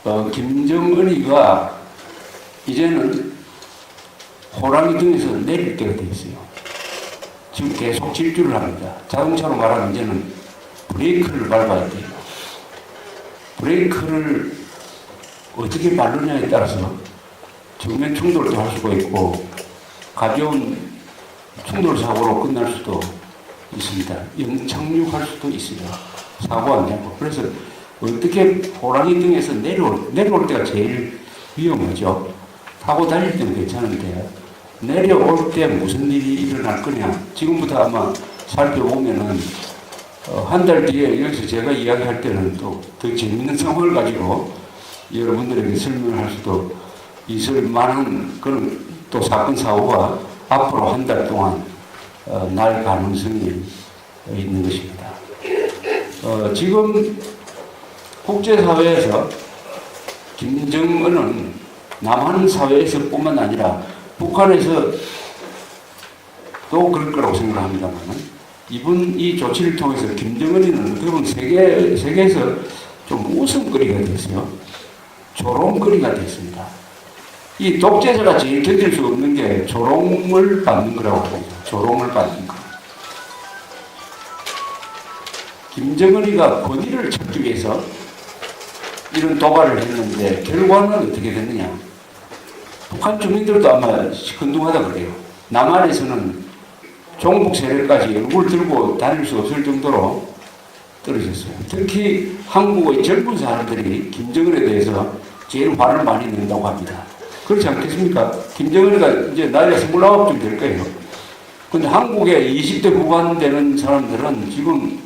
김정은이가 이제는 호랑이 등에서 내릴 때가 돼 있어요. 지금 계속 질주를 합니다. 자동차로 말하면 이제는 브레이크를 밟아야 돼요. 브레이크를 어떻게 밟느냐에 따라서 정면 충돌도 할 수가 있고 가벼운 충돌 사고로 끝날 수도 있습니다. 영착륙할 수도 있어요. 사고 안 되고. 그래서 어떻게 호랑이 등에서 내려올 때가 제일 위험하죠. 타고 다닐 때는 괜찮은데 내려올 때 무슨 일이 일어날 거냐. 지금부터 아마 살펴보면은 한 달 뒤에 여기서 제가 이야기할 때는 또 더 재밌는 상황을 가지고 여러분들에게 설명을 할 수도 있을 만한 그런 또 사건 사고가 앞으로 한 달 동안 날 가능성이 있는 것입니다. 지금 국제사회에서 김정은은 남한 사회에서 뿐만 아니라 북한에서도 그럴 거라고 생각합니다만 이번 이 조치를 통해서 김정은이는 어떻게 보면 세계에서 좀 웃음거리가 됐어요. 조롱거리가 됐습니다. 이 독재자가 제일 견딜 수 없는 게 조롱을 받는 거라고 봅니다. 조롱을 받는 거. 김정은이가 권위를 찾기 위해서 이런 도발을 했는데 결과는 어떻게 됐느냐. 북한 주민들도 아마 시큰둥하다 그래요. 남한에서는 종북 세력까지 얼굴 들고 다닐 수 없을 정도로 떨어졌어요. 특히 한국의 젊은 사람들이 김정은에 대해서 제일 화를 많이 낸다고 합니다. 그렇지 않겠습니까? 김정은이가 이제 나이가 29쯤 될 거예요. 근데 한국에 20대 후반 되는 사람들은 지금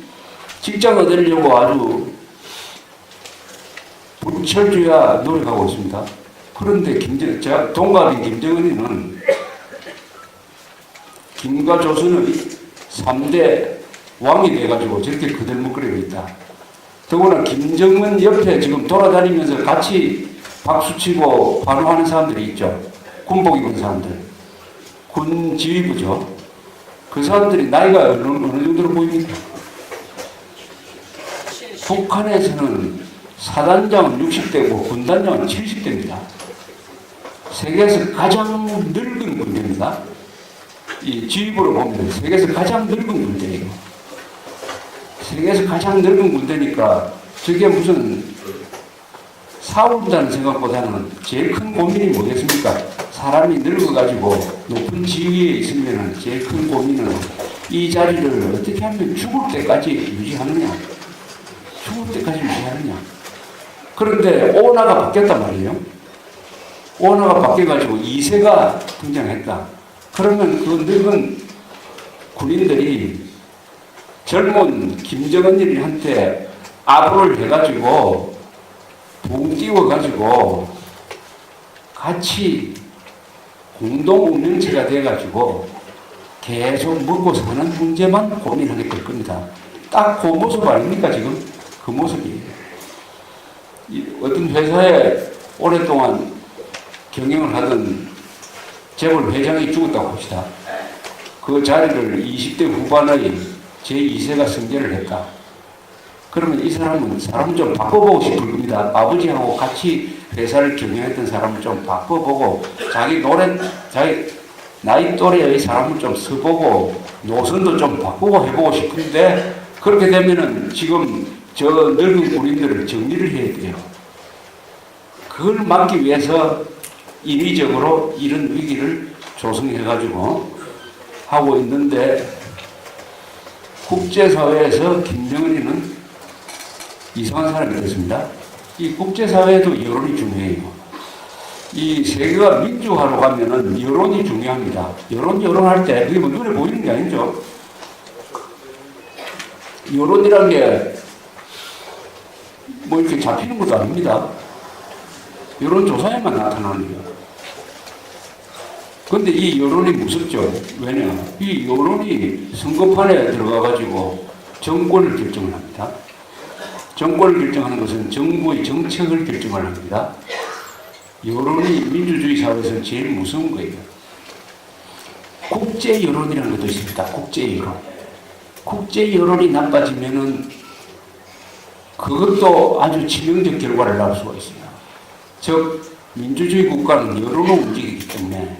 직장 얻으려고 아주 불철주야 노력하고 있습니다. 그런데 제가 동갑인 김정은이는 김과 조선의 3대 왕이 돼가지고 저렇게 그들먹거리고 있다. 더구나 김정은 옆에 지금 돌아다니면서 같이 박수치고 환호하는 사람들이 있죠. 군복 입은 사람들. 군 지휘부죠. 그 사람들이 나이가 어느 정도로 보입니까? 북한에서는 사단장은 60대고 군단장은 70대입니다. 세계에서 가장 늙은 군대입니다. 이 지휘부로 보면 세계에서 가장 늙은 군대예요. 세계에서 가장 늙은 군대니까 저게 무슨 싸운다는 생각보다는 제일 큰 고민이 뭐겠습니까? 사람이 늙어가지고 높은 지위에 있으면 제일 큰 고민은 이 자리를 어떻게 하면 죽을 때까지 유지하느냐. 죽을 때까지 유지하느냐. 그런데 오나가 바뀌었단 말이에요. 오나가 바뀌어가지고 2세가 등장했다. 그러면 그 늙은 군인들이 젊은 김정은이한테 아부를 해가지고 붕 띄워가지고 같이 공동운명체가 돼가지고 계속 먹고 사는 문제만 고민하게 될 겁니다. 딱 그 모습 아닙니까 지금? 그 모습이에요. 어떤 회사에 오랫동안 경영을 하던 재벌 회장이 죽었다고 봅시다. 그 자리를 20대 후반의 제2세가 승계를 했다. 그러면 이 사람은 좀 바꿔보고 싶을 겁니다. 아버지하고 같이 회사를 경영했던 사람을 좀 바꿔보고 자기 나이 또래의 사람을 좀 써보고 노선도 좀 바꾸고 해보고 싶은데 그렇게 되면은 지금 저 늙은 군인들을 정리를 해야 돼요. 그걸 막기 위해서 인위적으로 이런 위기를 조성해가지고 하고 있는데 국제사회에서 김정은이는 이상한 사람이 됐습니다. 이 국제사회에도 여론이 중요해요. 이 세계가 민주화로 가면은 여론이 중요합니다. 여론할 때 그게 뭐 눈에 보이는 게 아니죠. 여론이란 게 뭐 이렇게 잡히는 것도 아닙니다. 여론조사에만 나타나는 거예요. 근데 이 여론이 무섭죠. 왜냐? 이 여론이 선거판에 들어가가지고 정권을 결정을 합니다. 정권을 결정하는 것은 정부의 정책을 결정을 합니다. 여론이 민주주의 사회에서 제일 무서운 거예요. 국제 여론이라는 것도 있습니다. 국제 여론. 국제 여론이 나빠지면은 그것도 아주 치명적 결과를 낳을 수가 있습니다. 즉 민주주의 국가는 여론을 움직이기 때문에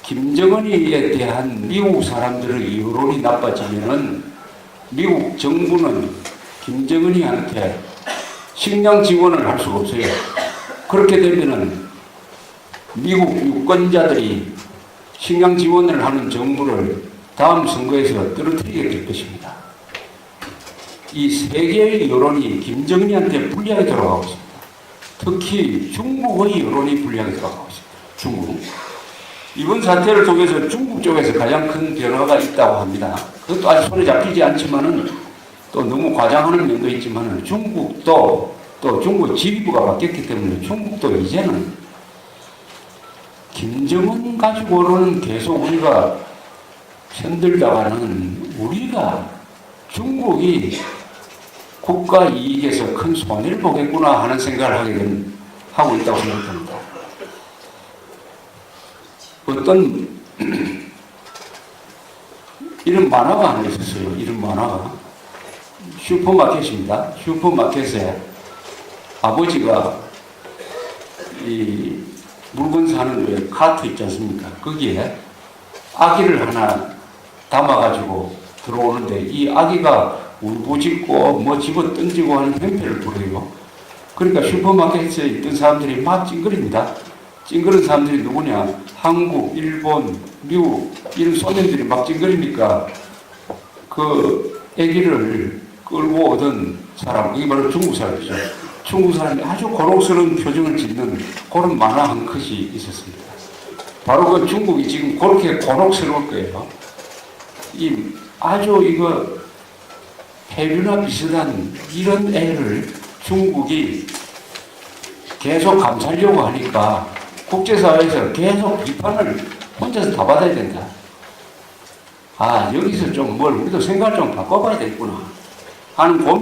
김정은이에 대한 미국 사람들의 여론이 나빠지면은 미국 정부는 김정은이한테 식량 지원을 할 수가 없어요. 그렇게 되면은 미국 유권자들이 식량 지원을 하는 정부를 다음 선거에서 떨어뜨리게 될 것입니다. 이 세계의 여론이 김정은이한테 불리하게 돌아가고 있습니다. 특히 중국의 여론이 불리하게 돌아가고 있습니다. 중국. 이번 사태를 통해서 중국 쪽에서 가장 큰 변화가 있다고 합니다. 그것도 아직 손에 잡히지 않지만은 또 너무 과장하는 면도 있지만은 중국도 또 중국 지휘부가 바뀌었기 때문에 중국도 이제는 김정은 가지고는 계속 우리가 편들다가는 우리가 중국이 국가 이익에서 큰 손해를 보겠구나 하는 생각을 하고 있다고 생각합니다. 어떤 이런 만화가 하나 있었어요. 이런 만화가. 슈퍼마켓입니다. 슈퍼마켓에 아버지가 이 물건 사는 왜 카트 있지 않습니까? 거기에 아기를 하나 담아가지고 들어오는데 이 아기가 울부짖고 뭐 집어 던지고 하는 행패를 부려요. 그러니까 슈퍼마켓에 있던 사람들이 막 찡그립니다. 찡그런 사람들이 누구냐? 한국, 일본, 미국 이런 소년들이 막 찡그리니까 그 아기를 끌고 오던 사람, 이게 바로 중국 사람이죠. 중국 사람이 아주 곤혹스러운 표정을 짓는 그런 만화 한 컷이 있었습니다. 바로 그 중국이 지금 그렇게 곤혹스러울 거예요. 이 아주 이거 폐류나 비슷한 이런 애를 중국이 계속 감싸려고 하니까 국제사회에서 계속 비판을 혼자서 다 받아야 된다. 아, 여기서 좀 우리도 생각을 좀 바꿔봐야 되겠구나 하는 고민